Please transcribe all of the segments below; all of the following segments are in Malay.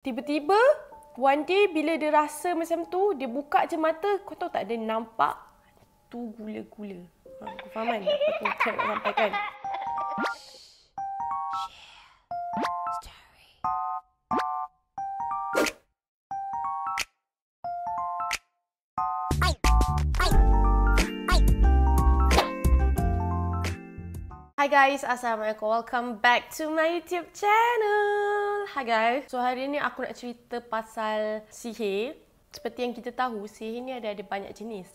Tiba-tiba one day bila dia rasa macam tu, dia buka je mata, kau tahu tak dia nampak tu gula-gula. Kau faham kan apa tu saya nak sampaikan? Hi guys, Assalamualaikum. Welcome back to my YouTube channel. Hi guys. So hari ni aku nak cerita pasal sihir. Seperti yang kita tahu, sihir ni ada banyak jenis.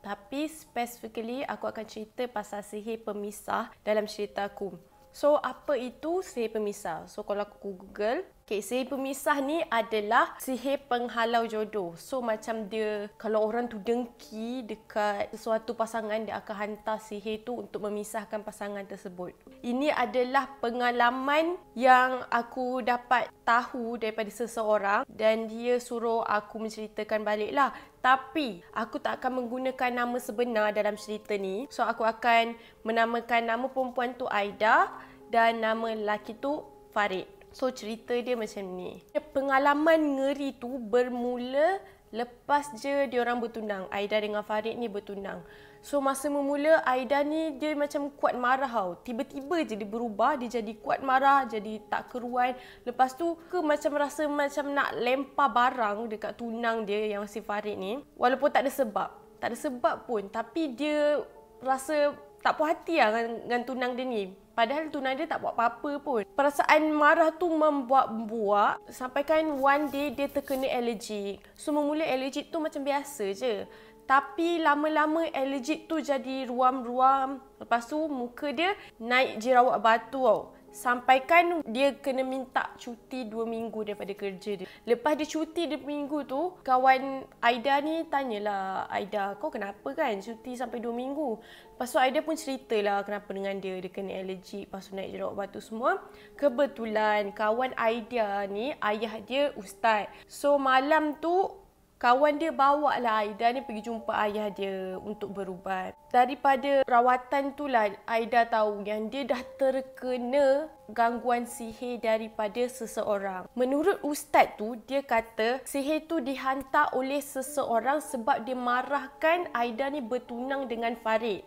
Tapi specifically aku akan cerita pasal sihir pemisah dalam cerita aku. So apa itu sihir pemisah? So kalau aku Google, sihir pemisah ni adalah sihir penghalau jodoh. So macam dia, kalau orang tu dengki dekat sesuatu pasangan, dia akan hantar sihir tu untuk memisahkan pasangan tersebut. Ini adalah pengalaman yang aku dapat tahu daripada seseorang dan dia suruh aku menceritakan baliklah. Tapi aku tak akan menggunakan nama sebenar dalam cerita ni. So aku akan menamakan nama perempuan tu Aida dan nama lelaki tu Farid. So cerita dia macam ni. Pengalaman ngeri tu bermula lepas je diorang bertunang. Aida dengan Farid ni bertunang. So masa memula Aida ni dia macam kuat marah tau. Tiba-tiba je dia berubah, dia jadi kuat marah, jadi tak keruan. Lepas tu macam rasa macam nak lempar barang dekat tunang dia yang si Farid ni. Walaupun tak ada sebab. Tak ada sebab pun. Tapi dia rasa tak puas hati lah dengan tunang dia ni. Padahal tunang dia tak buat apa-apa pun. Perasaan marah tu membuak-buak sampaikan one day dia terkena allergic. So memula allergic tu macam biasa je. Tapi lama-lama allergic tu jadi ruam-ruam. Lepas tu muka dia naik jerawat batu tau. Sampaikan dia kena minta cuti 2 minggu daripada kerja dia. Lepas dia cuti 2 minggu tu, kawan Aida ni tanyalah, Aida kau kenapa kan cuti sampai 2 minggu? Lepas tu Aida pun ceritalah kenapa dengan dia kena allergic, lepas tu naik jerawat batu semua. Kebetulan kawan Aida ni ayah dia ustaz. So malam tu kawan dia bawa lah Aida ni pergi jumpa ayah dia untuk berubat. Daripada rawatan tu lah Aida tahu yang dia dah terkena gangguan sihir daripada seseorang. Menurut ustaz tu, dia kata sihir tu dihantar oleh seseorang sebab dia marahkan Aida ni bertunang dengan Farid.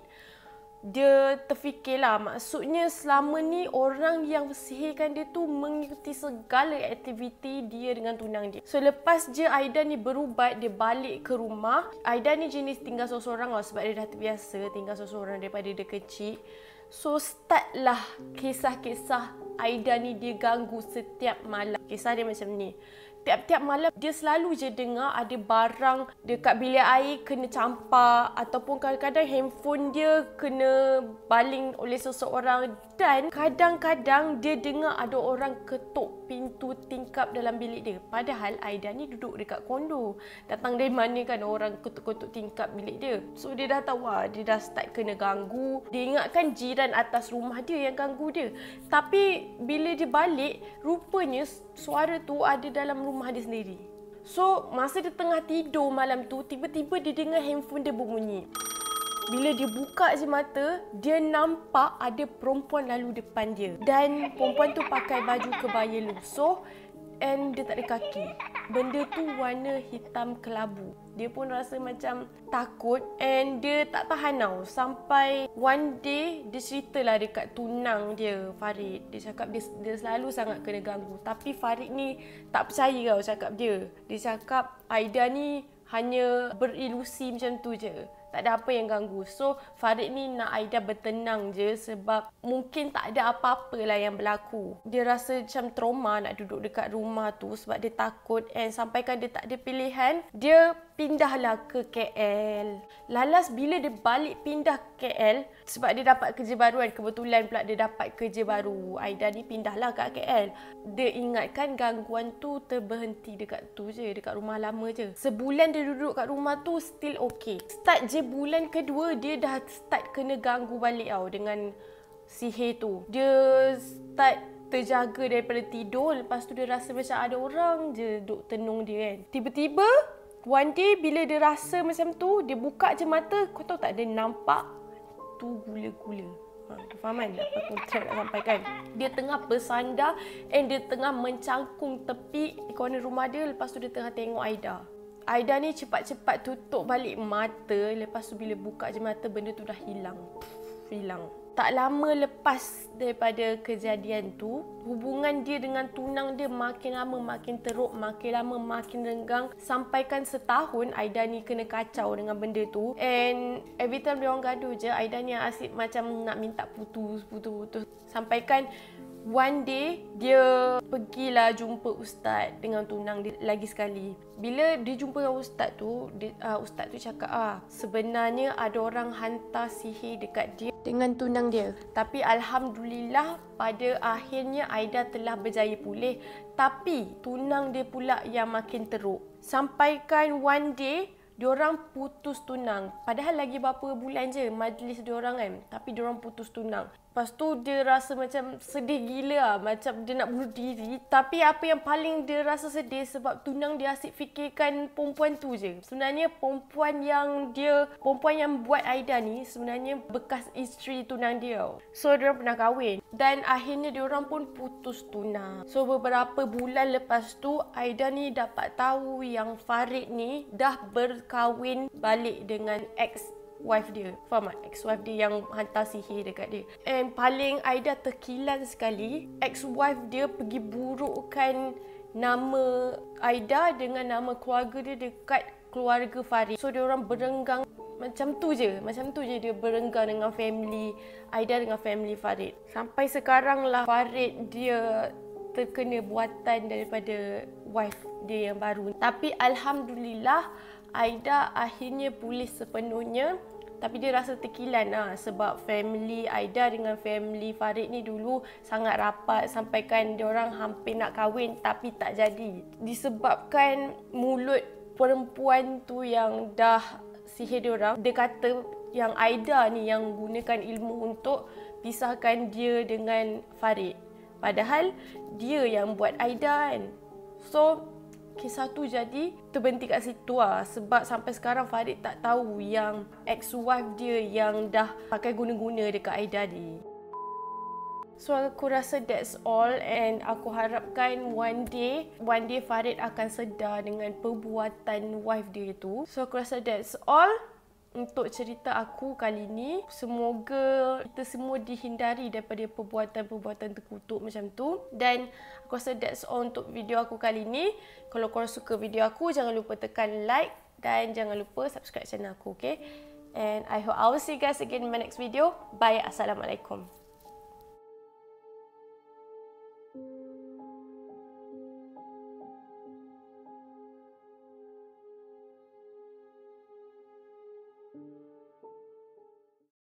Dia terfikirlah, maksudnya selama ni orang yang sihirkan dia tu mengikuti segala aktiviti dia dengan tunang dia. So lepas je Aida ni berubat, dia balik ke rumah. Aida ni jenis tinggal seorang-seorang lah sebab dia dah terbiasa tinggal seorang-seorang daripada dia kecil. So startlah kisah-kisah Aida ni dia ganggu setiap malam. Kisah dia macam ni. Tiap-tiap malam dia selalu je dengar ada barang dekat bilik air kena campak ataupun kadang-kadang handphone dia kena baling oleh seseorang dan kadang-kadang dia dengar ada orang ketuk pintu tingkap dalam bilik dia. Padahal Aida ni duduk dekat kondo. Datang dari mana kan orang ketuk-ketuk tingkap bilik dia. So dia dah tahu dia dah start kena ganggu. Dia ingatkan jiran atas rumah dia yang ganggu dia. Tapi bila dia balik, rupanya suara tu ada dalam rumah dia sendiri. So, masa dia tengah tidur malam tu, tiba-tiba dia dengar handphone dia berbunyi. Bila dia buka je mata, dia nampak ada perempuan lalu depan dia. Dan perempuan tu pakai baju kebaya lusuh and dia tak ada kaki. Benda tu warna hitam kelabu. Dia pun rasa macam takut and dia tak tahan tau. Sampai one day dia ceritalah dekat tunang dia, Farid. Dia cakap dia selalu sangat kena ganggu. Tapi Farid ni tak percaya tau cakap dia. Dia cakap Aida ni hanya berilusi macam tu je. Tak ada apa yang ganggu. So Farid ni nak Aida bertenang je sebab mungkin tak ada apa-apa lah yang berlaku. Dia rasa macam trauma nak duduk dekat rumah tu sebab dia takut and sampaikan dia tak ada pilihan. Dia pindahlah ke KL. Lalas bila dia balik pindah KL sebab dia dapat kerja baru kan. Kebetulan pula dia dapat kerja baru. Aida ni pindahlah kat KL. Dia ingatkan gangguan tu terberhenti dekat tu je, dekat rumah lama je. Sebulan dia duduk kat rumah tu still okay. Start je bulan kedua dia dah start kena ganggu balik tau dengan sihir tu. Dia start terjaga daripada tidur. Lepas tu dia rasa macam ada orang je duduk tenung dia kan. Tiba-tiba one day bila dia rasa macam tu, dia buka je mata, kau tahu tak dia nampak tu gula-gula. Faham kan apa aku try nak sampaikan? Dia tengah bersandar and dia tengah mencangkung tepi corner rumah dia, lepas tu dia tengah tengok Aida. Aida ni cepat-cepat tutup balik mata, lepas tu bila buka je mata benda tu dah hilang. Hilang. Tak lama lepas daripada kejadian tu, hubungan dia dengan tunang dia makin lama makin teruk, makin lama makin renggang. Sampaikan setahun Aida ni kena kacau dengan benda tu. And every time dia orang gaduh je, Aida ni asyik macam nak minta putus. Sampaikan one day dia pergilah jumpa ustaz dengan tunang dia lagi sekali. Bila dia jumpa dengan ustaz tu, ustaz tu cakap sebenarnya ada orang hantar sihir dekat dia dengan tunang dia. Tapi alhamdulillah pada akhirnya Aida telah berjaya pulih, tapi tunang dia pula yang makin teruk. Sampaikan one day diorang putus tunang. Padahal lagi berapa bulan je majlis diorang kan, tapi diorang putus tunang. Lepas tu dia rasa macam sedih gila lah. Macam dia nak bunuh diri. Tapi apa yang paling dia rasa sedih sebab tunang dia asyik fikirkan perempuan tu je. Sebenarnya perempuan yang buat Aida ni sebenarnya bekas isteri tunang dia. So diorang pernah kahwin. Dan akhirnya diorang pun putus tunang. So beberapa bulan lepas tu Aida ni dapat tahu yang Farid ni dah berkahwin balik dengan ex-wife dia. Faham tak? Ex-wife dia yang hantar sihir dekat dia. And paling Aida terkilan sekali, ex-wife dia pergi burukkan nama Aida dengan nama keluarga dia dekat keluarga Farid. So dia orang berenggang macam tu je dia berenggang dengan family Aida dengan family Farid. Sampai sekarang lah Farid dia terkena buatan daripada wife dia yang baru. Tapi alhamdulillah Aida akhirnya pulih sepenuhnya. Tapi dia rasa terkilan sebab family Aida dengan family Farid ni dulu sangat rapat, sampaikan diorang hampir nak kahwin tapi tak jadi. Disebabkan mulut perempuan tu yang dah sihir diorang, dia kata yang Aida ni yang gunakan ilmu untuk pisahkan dia dengan Farid. Padahal dia yang buat Aida kan. So kisah tu jadi terberhenti kat situ sebab sampai sekarang Farid tak tahu yang ex-wife dia yang dah pakai guna-guna dekat Aida ni. So aku rasa that's all, and aku harapkan one day Farid akan sedar dengan perbuatan wife dia tu. So aku rasa that's all untuk cerita aku kali ni. Semoga kita semua dihindari daripada perbuatan-perbuatan terkutuk macam tu. Dan aku rasa that's all untuk video aku kali ni. Kalau korang suka video aku, jangan lupa tekan like dan jangan lupa subscribe channel aku, okay? And I hope I will see you guys again in my next video. Bye. Assalamualaikum.